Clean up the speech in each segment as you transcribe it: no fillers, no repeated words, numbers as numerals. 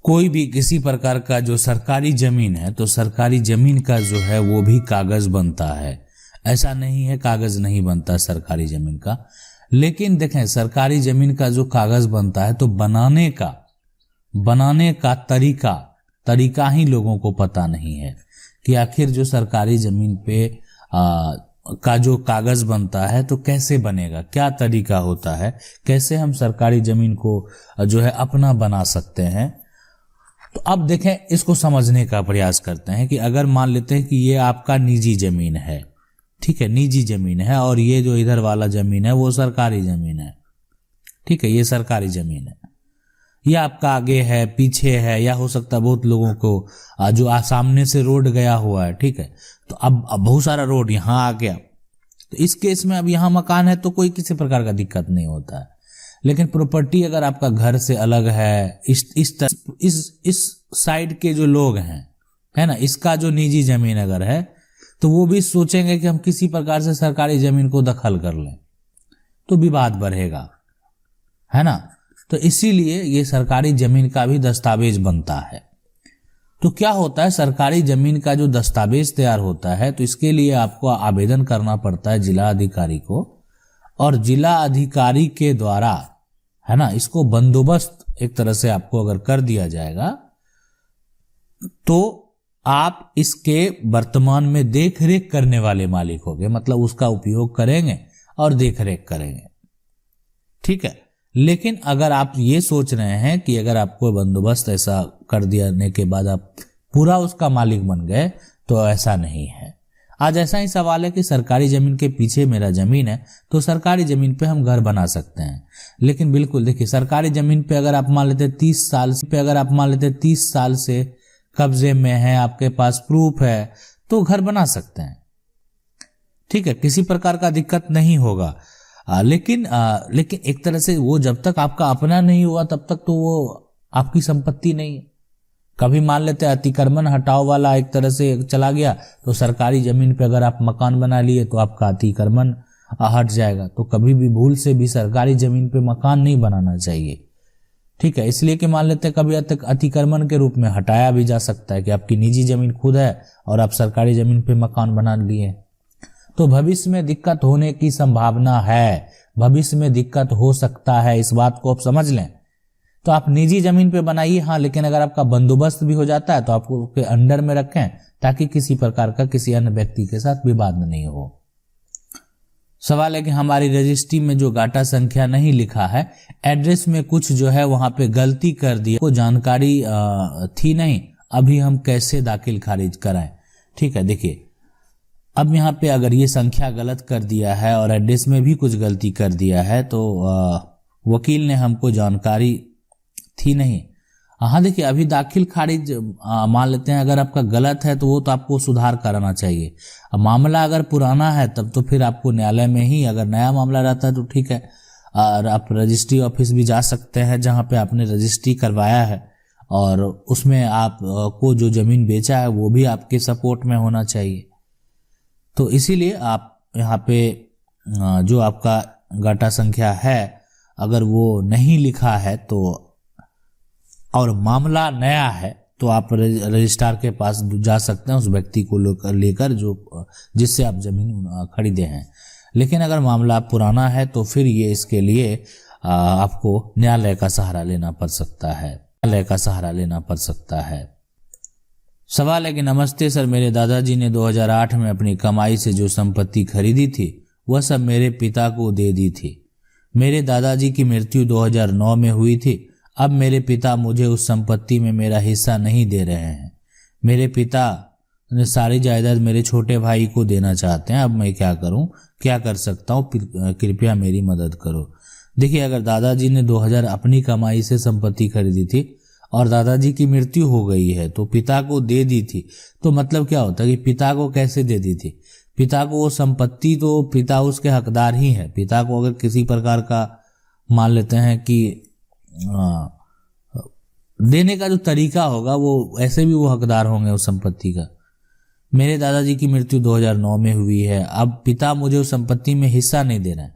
कोई भी किसी प्रकार का जो सरकारी जमीन है तो सरकारी जमीन का जो है वो भी कागज बनता है। ऐसा नहीं है कागज नहीं बनता सरकारी जमीन का, लेकिन देखें सरकारी जमीन का जो कागज बनता है तो बनाने का तरीका ही लोगों को पता नहीं है कि आखिर जो सरकारी जमीन पे का जो कागज बनता है तो कैसे बनेगा, क्या तरीका होता है, कैसे हम सरकारी जमीन को जो है अपना बना सकते हैं। तो अब देखें, इसको समझने का प्रयास करते हैं कि अगर मान लेते हैं कि ये आपका निजी जमीन है, ठीक है, निजी जमीन है, और ये जो इधर वाला जमीन है वो सरकारी जमीन है, ठीक है, ये सरकारी जमीन है, ये आपका आगे है पीछे है, या हो सकता है बहुत लोगों को जो सामने से रोड गया हुआ है, ठीक है, तो अब बहुत सारा रोड यहाँ आ गया, तो इस केस में अब यहाँ मकान है तो कोई किसी प्रकार का दिक्कत नहीं होता है। लेकिन प्रॉपर्टी अगर आपका घर से अलग है, इस साइड के जो लोग हैं, है ना, इसका जो निजी जमीन अगर है तो वो भी सोचेंगे कि हम किसी प्रकार से सरकारी जमीन को दखल कर लें, तो विवाद बढ़ेगा, है ना। तो इसीलिए ये सरकारी जमीन का भी दस्तावेज बनता है। तो क्या होता है, सरकारी जमीन का जो दस्तावेज तैयार होता है तो इसके लिए आपको आवेदन करना पड़ता है जिला अधिकारी को, और जिला अधिकारी के द्वारा, है ना, इसको बंदोबस्त एक तरह से आपको अगर कर दिया जाएगा तो आप इसके वर्तमान में देख रेख करने वाले मालिक होंगे, मतलब उसका उपयोग करेंगे और देख रेख करेंगे, ठीक है। लेकिन अगर आप ये सोच रहे हैं कि अगर आपको बंदोबस्त ऐसा कर देने के बाद आप पूरा उसका मालिक बन गए, तो ऐसा नहीं है। आज ऐसा ही सवाल है कि सरकारी जमीन के पीछे मेरा जमीन है तो सरकारी जमीन पे हम घर बना सकते हैं, लेकिन बिल्कुल देखिए, सरकारी जमीन पे अगर आप मान लेते 30 साल से कब्जे में है, आपके पास प्रूफ है, तो घर बना सकते हैं, ठीक है, किसी प्रकार का दिक्कत नहीं होगा। लेकिन एक तरह से वो जब तक आपका अपना नहीं हुआ तब तक तो वो आपकी संपत्ति नहीं है। कभी मान लेते हैं अतिक्रमण हटाओ वाला एक तरह से चला गया तो सरकारी जमीन पे अगर आप मकान बना लिए तो आपका अतिक्रमण हट जाएगा, तो कभी भी भूल से भी सरकारी जमीन पे मकान नहीं बनाना चाहिए, ठीक है। इसलिए कि मान लेते हैं कभी अतिक्रमण के रूप में हटाया भी जा सकता है कि आपकी निजी जमीन खुद है और आप सरकारी जमीन पे मकान बना लिए, तो भविष्य में दिक्कत होने की संभावना है, भविष्य में दिक्कत हो सकता है, इस बात को आप समझ लें। तो आप निजी जमीन पे बनाइए, हाँ, लेकिन अगर आपका बंदोबस्त भी हो जाता है तो आप उसके अंडर में रखें ताकि किसी प्रकार का किसी अन्य व्यक्ति के साथ विवाद नहीं हो। सवाल है कि हमारी रजिस्ट्री में जो गाटा संख्या नहीं लिखा है, एड्रेस में कुछ जो है वहां पे गलती कर दी, को जानकारी थी नहीं, अभी हम कैसे दाखिल खारिज कराएं, ठीक है। देखिए, अब यहाँ पे अगर ये संख्या गलत कर दिया है और एड्रेस में भी कुछ गलती कर दिया है तो वकील ने हमको जानकारी थी नहीं। हाँ देखिए, अभी दाखिल खारिज मान लेते हैं अगर आपका गलत है तो वो तो आपको सुधार कराना चाहिए। अब मामला अगर पुराना है तब तो फिर आपको न्यायालय में ही, अगर नया मामला रहता है तो ठीक है, और आप रजिस्ट्री ऑफिस भी जा सकते हैं जहाँ पे आपने रजिस्ट्री करवाया है, और उसमें आप को जो जमीन बेचा है वो भी आपके सपोर्ट में होना चाहिए। तो इसीलिए आप यहाँ पे जो आपका गाटा संख्या है अगर वो नहीं लिखा है तो, और मामला नया है, तो आप रजिस्ट्रार के पास जा सकते हैं उस व्यक्ति को लेकर जो जिससे आप जमीन खरीदे हैं। लेकिन अगर मामला पुराना है तो फिर ये इसके लिए आपको न्यायालय का सहारा लेना पड़ सकता है। सवाल है कि नमस्ते सर, मेरे दादाजी ने 2008 में अपनी कमाई से जो संपत्ति खरीदी थी वह सब मेरे पिता को दे दी थी। मेरे दादाजी की मृत्यु 2009 में हुई थी। अब मेरे पिता मुझे उस संपत्ति में मेरा हिस्सा नहीं दे रहे हैं। मेरे पिता ने सारी जायदाद मेरे छोटे भाई को देना चाहते हैं। अब मैं क्या करूं, क्या कर सकता हूं, कृपया मेरी मदद करो। देखिए, अगर दादाजी ने 2000 अपनी कमाई से संपत्ति खरीदी थी और दादाजी की मृत्यु हो गई है तो पिता को दे दी थी, तो मतलब क्या होता है कि पिता को कैसे दे दी थी, पिता को वो संपत्ति, तो पिता उसके हकदार ही है। पिता को अगर किसी प्रकार का मान लेते हैं कि देने का जो तरीका होगा वो ऐसे भी वो हकदार होंगे उस संपत्ति का। मेरे दादाजी की मृत्यु 2009 में हुई है, अब पिता मुझे उस संपत्ति में हिस्सा नहीं दे रहे हैं।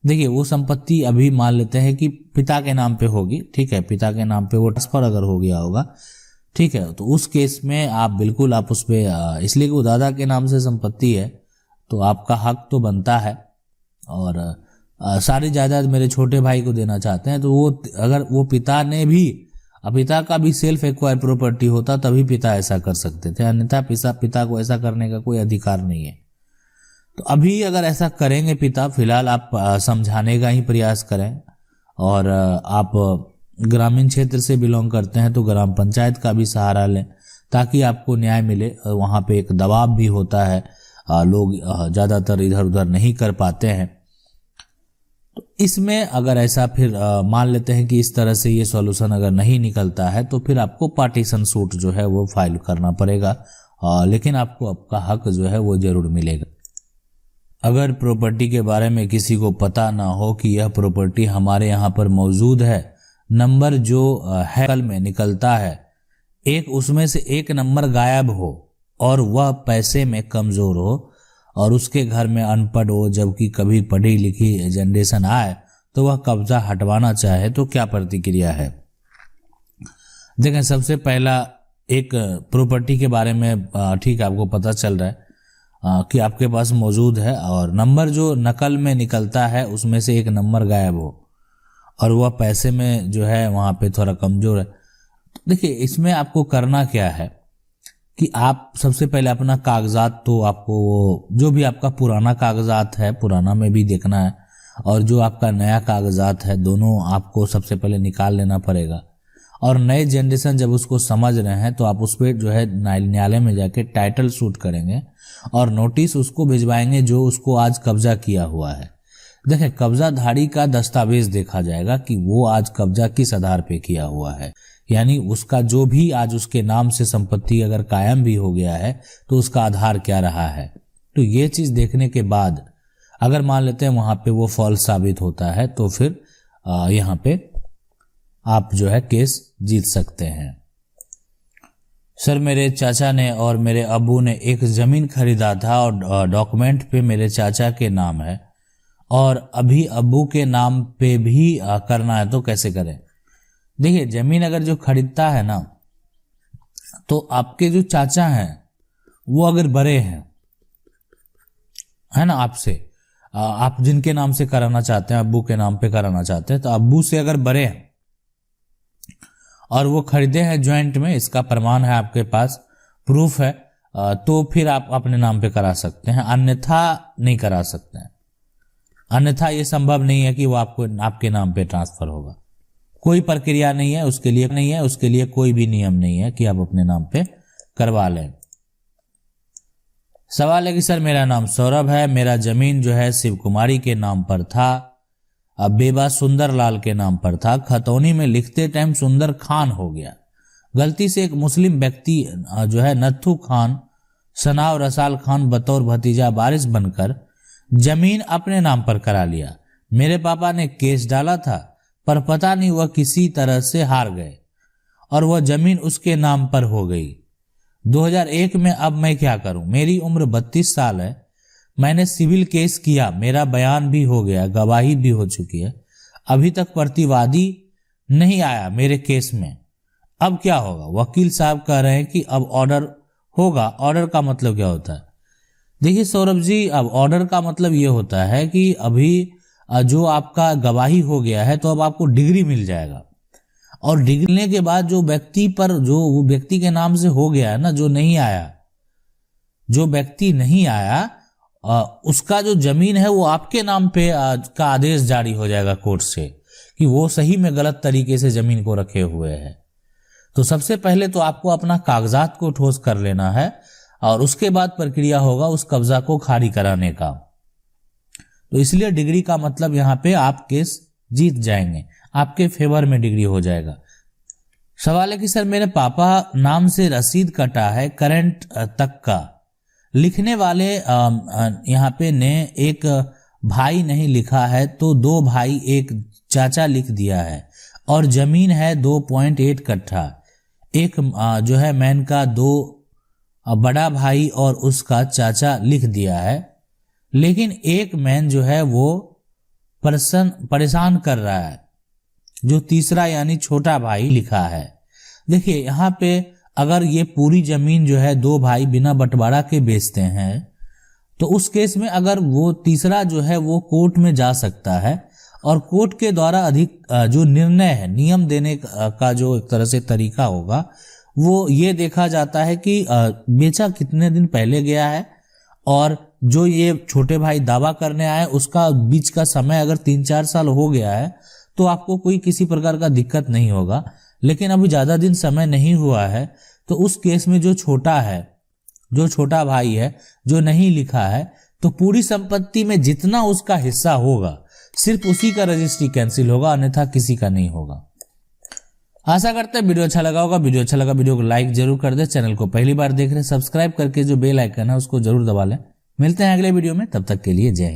देखिए वो संपत्ति अभी मान लेते हैं कि पिता के नाम पे होगी, ठीक है, पिता के नाम पे वो ट्रांसफर अगर हो गया होगा, ठीक है, तो उस केस में आप बिल्कुल आप उस पर, इसलिए कि वो दादा के नाम से संपत्ति है तो आपका हक तो बनता है। और सारी जायदाद मेरे छोटे भाई को देना चाहते हैं, तो वो अगर वो पिता ने भी, पिता का भी सेल्फ एक्वायर प्रॉपर्टी होता तभी पिता ऐसा कर सकते थे, अन्यथा पिता को ऐसा करने का कोई अधिकार नहीं है। तो अभी अगर ऐसा करेंगे पिता, फिलहाल आप समझाने का ही प्रयास करें। और आप ग्रामीण क्षेत्र से बिलोंग करते हैं तो ग्राम पंचायत का भी सहारा लें ताकि आपको न्याय मिले। वहाँ पे एक दबाव भी होता है, लोग ज़्यादातर इधर उधर नहीं कर पाते हैं। तो इसमें अगर ऐसा फिर मान लेते हैं कि इस तरह से ये सॉल्यूशन अगर नहीं निकलता है तो फिर आपको पार्टीशन सूट जो है वो फाइल करना पड़ेगा, लेकिन आपको आपका हक जो है वो जरूर मिलेगा। अगर प्रॉपर्टी के बारे में किसी को पता ना हो कि यह प्रॉपर्टी हमारे यहाँ पर मौजूद है, नंबर जो है कल में निकलता है, एक उसमें से एक नंबर गायब हो और वह पैसे में कमज़ोर हो और उसके घर में अनपढ़ हो, जबकि कभी पढ़ी लिखी जनरेशन आए, तो वह कब्जा हटवाना चाहे तो क्या प्रतिक्रिया है? देखें, सबसे पहला एक प्रॉपर्टी के बारे में ठीक आपको पता चल रहा है कि आपके पास मौजूद है और नंबर जो नकल में निकलता है उसमें से एक नंबर गायब हो और वह पैसे में जो है वहाँ पे थोड़ा कमज़ोर है। देखिए इसमें आपको करना क्या है कि आप सबसे पहले अपना कागजात, तो आपको वो जो भी आपका पुराना कागजात है पुराना में भी देखना है और जो आपका नया कागजात है दोनों आपको सबसे पहले निकाल लेना पड़ेगा। और नए जनरेशन जब उसको समझ रहे हैं तो आप उस पर जो है न्यायालय में जाके टाइटल सूट करेंगे और नोटिस उसको भिजवाएंगे जो उसको आज कब्जा किया हुआ है। देखें, कब्जाधारी का दस्तावेज देखा जाएगा कि वो आज कब्जा किस आधार पे किया हुआ है, यानी उसका जो भी आज उसके नाम से संपत्ति अगर कायम भी हो गया है तो उसका आधार क्या रहा है। तो ये चीज़ देखने के बाद अगर मान लेते हैं वहाँ पे वो फॉल्स साबित होता है तो फिर यहाँ पे आप जो है केस जीत सकते हैं। सर, मेरे चाचा ने और मेरे अब्बू ने एक ज़मीन खरीदा था और डॉक्यूमेंट पे मेरे चाचा के नाम है और अभी अब्बू के नाम पे भी करना है, तो कैसे करें? देखिए, ज़मीन अगर जो खरीदता है ना, तो आपके जो चाचा हैं वो अगर बड़े हैं, है ना, आपसे, आप जिनके नाम से कराना चाहते हैं, अब्बू के नाम पे कराना चाहते हैं, तो अब्बू से अगर बड़े हैं और वो खरीदे हैं ज्वाइंट में, इसका प्रमाण है आपके पास, प्रूफ है, तो फिर आप अपने नाम पे करा सकते हैं, अन्यथा नहीं करा सकते हैं। अन्यथा ये संभव नहीं है कि वो आपके नाम पे ट्रांसफर होगा। कोई प्रक्रिया नहीं है उसके लिए कोई भी नियम नहीं है कि आप अपने नाम पे करवा लें। सवाल है कि सर मेरा नाम सौरभ है, मेरा जमीन जो है शिव कुमारी के नाम पर था, अब बेबा सुंदर लाल के नाम पर था, खतौनी में लिखते टाइम सुंदर खान हो गया, गलती से एक मुस्लिम व्यक्ति जो है नत्थू खान सनाव रसाल खान बतौर भतीजा वारिस बनकर जमीन अपने नाम पर करा लिया। मेरे पापा ने केस डाला था पर पता नहीं वह किसी तरह से हार गए और वह जमीन उसके नाम पर हो गई 2001 में। अब मैं क्या करूं? मेरी उम्र 32 साल है, मैंने सिविल केस किया, मेरा बयान भी हो गया, गवाही भी हो चुकी है, अभी तक प्रतिवादी नहीं आया मेरे केस में। अब क्या होगा? वकील साहब कह रहे हैं कि अब ऑर्डर होगा। ऑर्डर का मतलब क्या होता है? देखिए सौरभ जी, अब ऑर्डर का मतलब ये होता है कि अभी जो आपका गवाही हो गया है तो अब आपको डिग्री मिल जाएगा और डिग्री मिलने के बाद जो व्यक्ति पर जो वो व्यक्ति के नाम से हो गया है ना, जो व्यक्ति नहीं आया उसका जो जमीन है वो आपके नाम पे का आदेश जारी हो जाएगा कोर्ट से कि वो सही में गलत तरीके से जमीन को रखे हुए है। तो सबसे पहले तो आपको अपना कागजात को ठोस कर लेना है और उसके बाद प्रक्रिया होगा उस कब्जा को खारिज कराने का। तो इसलिए डिग्री का मतलब यहाँ पे आप केस जीत जाएंगे, आपके फेवर में डिग्री हो जाएगा। सवाल है कि सर मेरे पापा नाम से रसीद कटा है करंट तक का, लिखने वाले यहाँ पे ने एक भाई नहीं लिखा है तो 2 भाई एक चाचा लिख दिया है और जमीन है 2.8 कट्ठा, एक जो है मैन का 2 बड़ा भाई और उसका चाचा लिख दिया है, लेकिन एक मैन जो है वो परेशान कर रहा है, जो तीसरा यानी छोटा भाई लिखा है। देखिए यहाँ पे अगर ये पूरी जमीन जो है दो भाई बिना बंटवारा के बेचते हैं तो उस केस में अगर वो तीसरा जो है वो कोर्ट में जा सकता है और कोर्ट के द्वारा अधिक जो निर्णय है, नियम देने का जो एक तरह से तरीका होगा वो ये देखा जाता है कि बेचा कितने दिन पहले गया है और जो ये छोटे भाई दावा करने आए उसका बीच का समय अगर 3-4 साल हो गया है तो आपको कोई किसी प्रकार का दिक्कत नहीं होगा। लेकिन अभी ज्यादा दिन समय नहीं हुआ है तो उस केस में जो छोटा भाई है जो नहीं लिखा है तो पूरी संपत्ति में जितना उसका हिस्सा होगा सिर्फ उसी का रजिस्ट्री कैंसिल होगा, अन्यथा किसी का नहीं होगा। आशा करते हैं वीडियो अच्छा लगा होगा। वीडियो अच्छा लगा वीडियो को लाइक जरूर कर दे। चैनल को पहली बार देख रहे हैं सब्सक्राइब करके जो बेल आइकन है उसको जरूर दबा लें। मिलते हैं अगले वीडियो में, तब तक के लिए जय हिंद।